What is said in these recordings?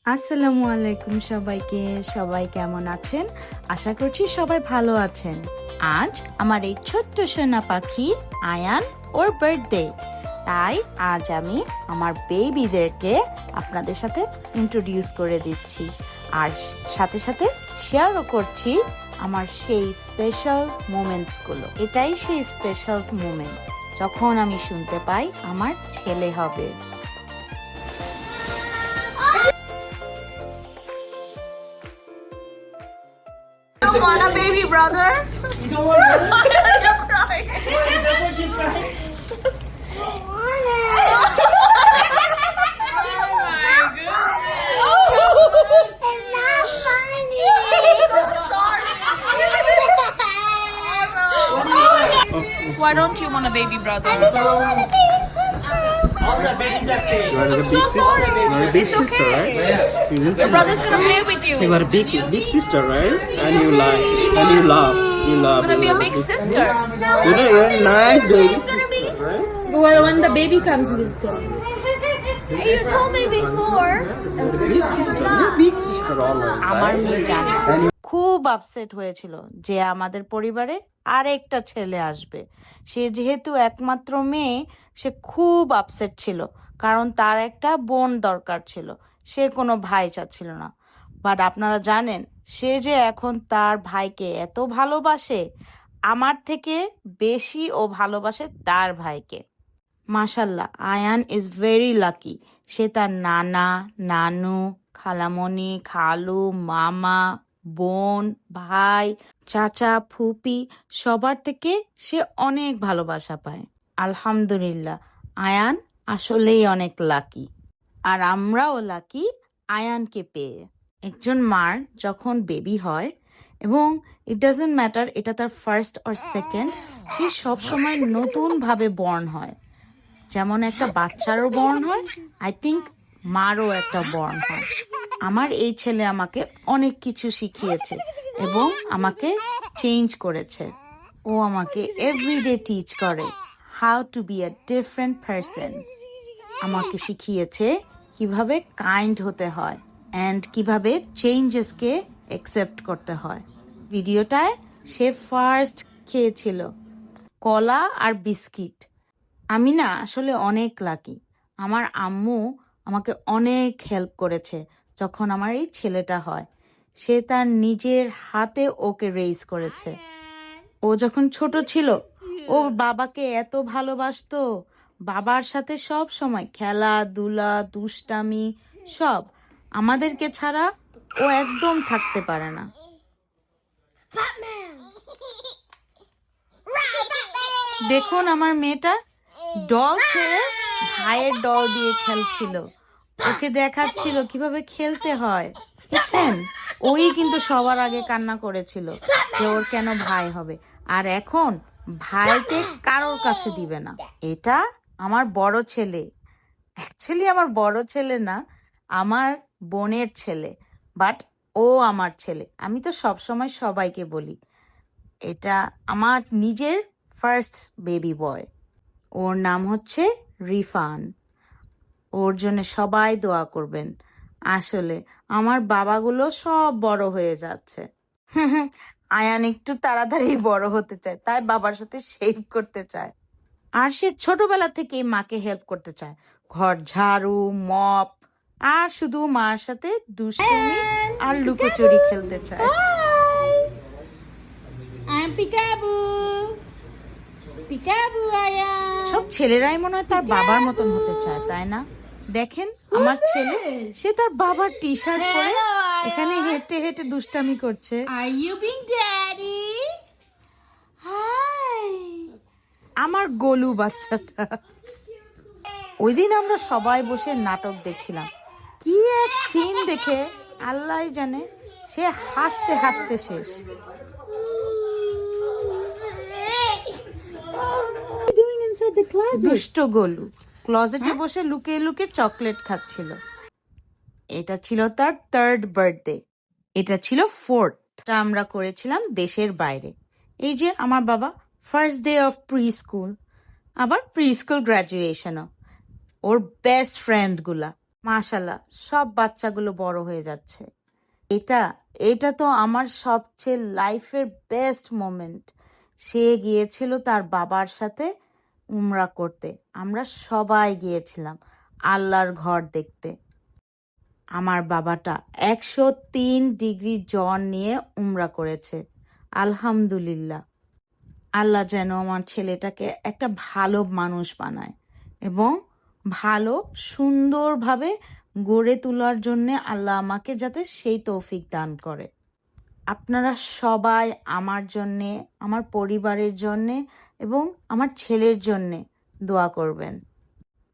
আসসালামু আলাইকুম সবাইকে। সবাই কেমন আছেন? আশা করছি সবাই ভালো আছেন। আজ আমার এই ছোট্ট সোনা পাখি আয়ান ওর বার্থডে, তাই আজ আমি আমার বেবিদেরকে আপনাদের সাথে ইন্ট্রোডিউস করে দিচ্ছি, আর সাথে সাথে শেয়ারও করছি আমার সেই স্পেশাল মোমেন্টসগুলো। এটাই সেই স্পেশাল মোমেন্ট যখন আমি শুনতে পাই আমার ছেলে হবে। You want a baby brother? You don't want one? Why are you crying? That's what she's crying. Why don't you want a baby brother? All the babies are saying. You are the big sister. You are a big sister, right? Your brother's gonna play with you. You are a big sister, right? And you like, and you love. Gonna be a big sister. You know, you're a nice baby sister, right? Well, when the baby comes, we'll tell you. You told me before. Big sister. You're a big sister always, আমার right? মেয়ে জানে খুব upset হয়েছিল যে আমাদের পরিবারে আরেকটা ছেলে আসবে। সে যেহেতু একমাত্র মেয়ে, সে খুব আপসেট ছিল, কারণ তার একটা বোন দরকার ছিল, সে কোনো ভাই চাচ্ছিল না। বাট আপনারা জানেন সে যে এখন তার ভাইকে এত ভালোবাসে, আমার থেকে বেশি ও ভালোবাসে তার ভাইকে। মাশাল্লাহ, আয়ান ইজ ভেরি লাকি। সে তার নানা, নানু, খালামণি, খালু, মামা, বোন, ভাই, চাচা, ফুপি সবার থেকে সে অনেক ভালোবাসা পায়। আলহামদুলিল্লাহ, আয়ান আসলেই অনেক লাকি। আর আমরাও লাকি আয়ানকে পেয়ে। একজন মার যখন বেবি হয়, এবং ইট ডাজন্ট ম্যাটার এটা তার ফার্স্ট অর সেকেন্ড, সে সবসময় নতুনভাবে বর্ন হয়। যেমন একটা বাচ্চারও বর্ন হয়, আই থিঙ্ক মারও একটা বর্ন হয়। আমার এই ছেলে আমাকে অনেক কিছু শিখিয়েছে এবং আমাকে চেঞ্জ করেছে। ও আমাকে এভরিডে টিচ করে how to be a different person. আমাকে শিখিয়েছে কিভাবে কাইন্ড হতে হয় অ্যান্ড কিভাবে চেঞ্জেসকে অ্যাকসেপ্ট করতে হয়। ভিডিওটায় সে ফার্স্ট খেয়েছিল কলা আর বিস্কিট। আমি না আসলে অনেক লাকি। আমার আম্মু আমাকে অনেক হেল্প করেছে যখন আমার এই ছেলেটা হয়। সে তার নিজের হাতে ওকে রেইজ করেছে। ও যখন ছোট ছিল, ও বাবাকে এত ভালোবাসতো, বাবার সাথে সব সময় খেলাধুলা, দুষ্টামি সব। আমাদেরকে ছাড়া ও একদম থাকতে পারে না। দেখুন আমার মেয়েটা ডল ছেড়ে ভাইয়ের ডল দিয়ে খেলছিল, ওকে দেখাচ্ছিল কিভাবে খেলতে হয়। বুঝছেন, ওই কিন্তু সবার আগে কান্না করেছিল যে ওর কেন ভাই হবে, আর এখন ভাইকে কারোর কাছে দিবে না। এটা আমার বড় ছেলে, অ্যাকচুয়ালি আমার বড় ছেলে না, আমার বোনের ছেলে, বাট ও আমার ছেলে। আমি তো সবসময় সবাইকে বলি এটা আমার নিজের ফার্স্ট বেবি বয়। ওর নাম হচ্ছে রিফান। ওর জন্য সবাই দোয়া করবেন। আসলে আমার বাবাগুলো সব বড় হয়ে যাচ্ছে। আয়ান একটু তাড়াতাড়ি বড় হতে চায়, তাই বাবার সাথে শেভ করতে চায়। আর সে ছোটবেলা থেকেই মাকে হেল্প করতে চায়, ঘর ঝাড়ু, মপ, আর শুধু মার সাথে দুষ্টুমি আর লুকোচুরি খেলতে চায়। সব ছেলেরাই মনে হয় তার বাবার মতন হতে চায়, তাই না? দেখেন আমার ছেলে, সে তার বাবার টি শার্ট পরে এখানে হেঁটে হেঁটে দুষ্টামি করছে। Are you being daddy? Hi. আমার গোলু বাচ্চাটা। ওই দিন আমরা সবাই বসে নাটক দেখছিলাম, কি এক সিন দেখে আল্লাহ জানে, সে হাসতে হাসতে শেষ। Doing inside the closet? দুষ্ট গোলু ক্লজেটে বসে লুকিয়ে লুকিয়ে চকলেট খাচ্ছিল। এটা ছিল তার থার্ড বার্থডে, এটা ছিল ফোর্থ। আমরা করেছিলাম দেশের বাইরে। এই যে আমার বাবা first day of pre school, আবার প্রি স্কুল গ্রাজুয়েশনও, ওর বেস্ট ফ্রেন্ড গুলা মাশাল্লাহ, সব বাচ্চাগুলো বড় হয়ে যাচ্ছে। এটা এটা তো আমার সবচেয়ে লাইফের বেস্ট মোমেন্ট। সে গিয়েছিল তার বাবার সাথে উমরা করতে। আমরা সবাই গিয়েছিলাম আল্লাহর ঘর দেখতে। আমার বাবাটা 103 ডিগ্রি জ্বর নিয়ে উমরা করেছে। আলহামদুলিল্লাহ, আল্লাহ যেন আমার ছেলেটাকে একটা ভালো মানুষ বানায় এবং ভালো সুন্দরভাবে গড়ে তোলার জন্য আল্লাহ আমাকে যাতে সেই তৌফিক দান করে। আপনারা সবাই আমার জন্যে, আমার পরিবারের জন্যে এবং আমার ছেলের জন্যে দোয়া করবেন।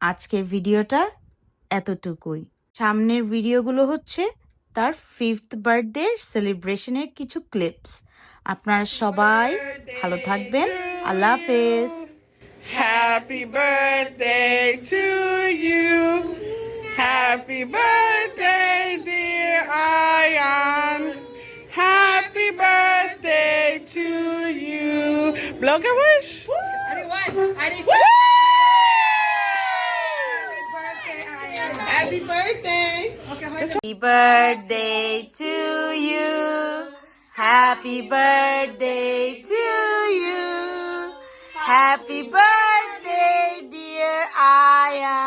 আজকের ভিডিওটা এতটুকুই। সামনের ভিডিওগুলো হচ্ছে তার 5th বার্থডে সেলিব্রেশনের কিছু ক্লিপস। আপনারা সবাই ভালো থাকবেন। আল্লাহ হাফেজ। Happy birthday to you. Happy birthday, dear Ayan. Happy birthday to you. Blow a wish. Happy birthday. Happy birthday to you. Happy birthday to you. Happy birthday, dear Aya.